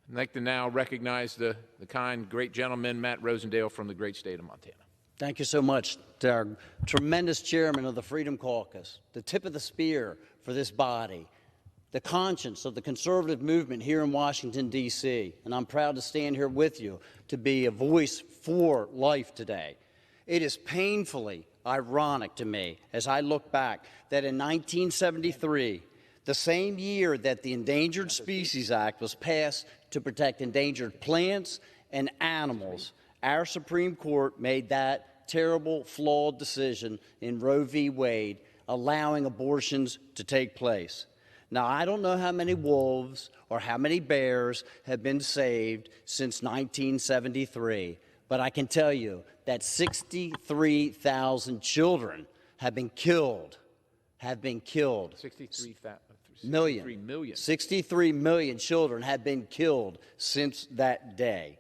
I'd like to now recognize the kind, great gentleman, Matt Rosendale, from the great state of Montana. Thank you so much to our tremendous chairman of the Freedom Caucus, the tip of the spear for this body, the conscience of the conservative movement here in Washington, D.C., and I'm proud to stand here with you to be a voice for life today. It is painfully ironic to me as I look back that in 1973, the same year that the Endangered Species Act was passed to protect endangered plants and animals, our Supreme Court made that terrible, flawed decision in Roe v. Wade, allowing abortions to take place. Now, I don't know how many wolves or how many bears have been saved since 1973, but I can tell you that 63,000 children have been killed. 63 million children have been killed since that day.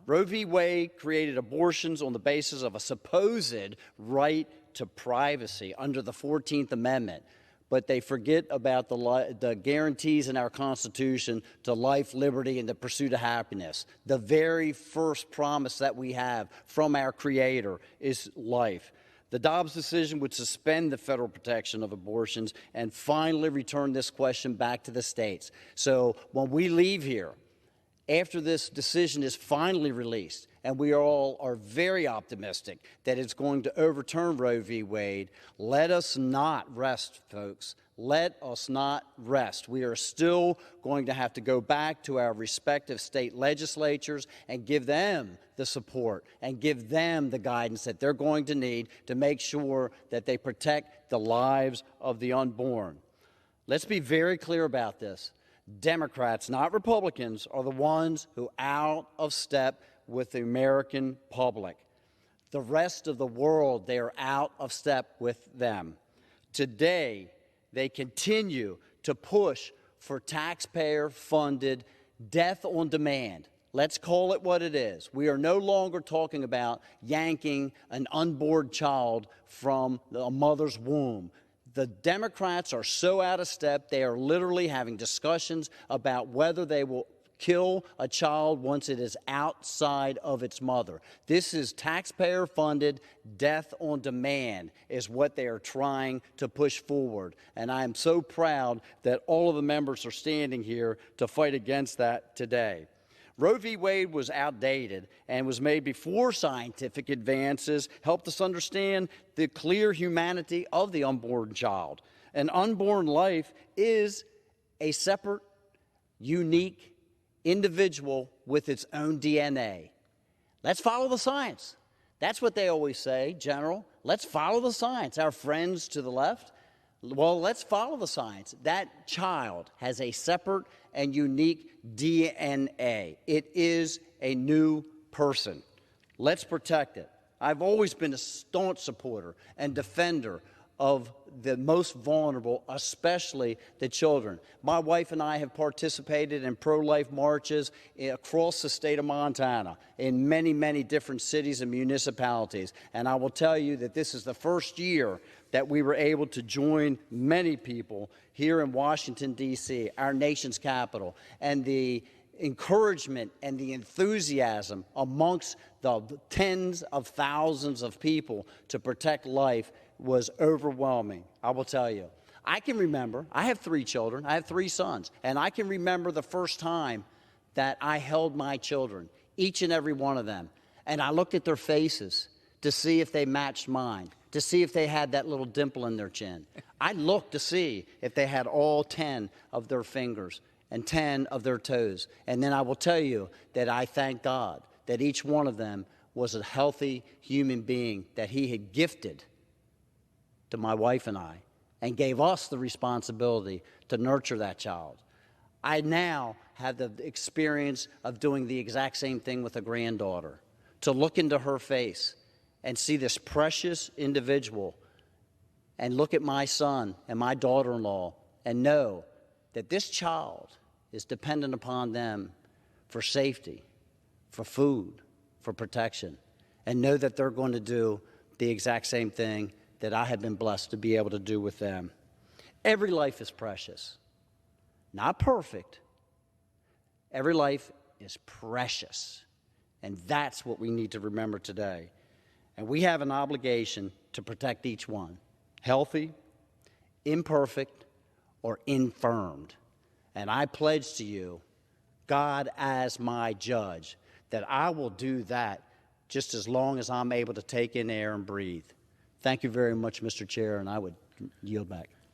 Roe v. Wade created abortions on the basis of a supposed right to privacy under the 14th Amendment, but they forget about the guarantees in our Constitution to life, liberty, and the pursuit of happiness. The very first promise that we have from our Creator is life. The Dobbs decision would suspend the federal protection of abortions and finally return this question back to the states. So when we leave here, after this decision is finally released, and we all are very optimistic that it's going to overturn Roe v. Wade, let us not rest, folks. Let us not rest. We are still going to have to go back to our respective state legislatures and give them the support and give them the guidance that they're going to need to make sure that they protect the lives of the unborn. Let's be very clear about this. Democrats, not Republicans, are the ones who are out of step with the American public. The rest of the world, they are out of step with them. Today, they continue to push for taxpayer-funded death on demand. Let's call it what it is. We are no longer talking about yanking an unborn child from a mother's womb. The Democrats are so out of step, they are literally having discussions about whether they will kill a child once it is outside of its mother. This is taxpayer-funded death on demand is what they are trying to push forward. And I am so proud that all of the members are standing here to fight against that today. Roe v. Wade was outdated and was made before scientific advances helped us understand the clear humanity of the unborn child. An unborn life is a separate, unique individual with its own DNA. Let's follow the science. That's what they always say, General. Let's follow the science. Our friends to the left, well, let's follow the science. That child has a separate and unique DNA. It is a new person. Let's protect it. I've always been a staunch supporter and defender of the most vulnerable, especially the children. My wife and I have participated in pro-life marches across the state of Montana in many, many different cities and municipalities. And I will tell you that this is the first year that we were able to join many people here in Washington, D.C., our nation's capital, and the encouragement and the enthusiasm amongst the tens of thousands of people to protect life was overwhelming, I will tell you. I can remember, I have 3 children, I have 3 sons, and I can remember the first time that I held my children, each and every one of them, and I looked at their faces to see if they matched mine, to see if they had that little dimple in their chin. I looked to see if they had all 10 of their fingers and 10 of their toes. And then I will tell you that I thank God that each one of them was a healthy human being that He had gifted to my wife and I, and gave us the responsibility to nurture that child. I now have the experience of doing the exact same thing with a granddaughter, to look into her face and see this precious individual and look at my son and my daughter-in-law and know that this child is dependent upon them for safety, for food, for protection, and know that they're going to do the exact same thing that I have been blessed to be able to do with them. Every life is precious. Not perfect. Every life is precious, and that's what we need to remember today. And we have an obligation to protect each one, healthy, imperfect, or infirmed. And I pledge to you, God as my judge, that I will do that just as long as I'm able to take in air and breathe. Thank you very much, Mr. Chair, and I would yield back.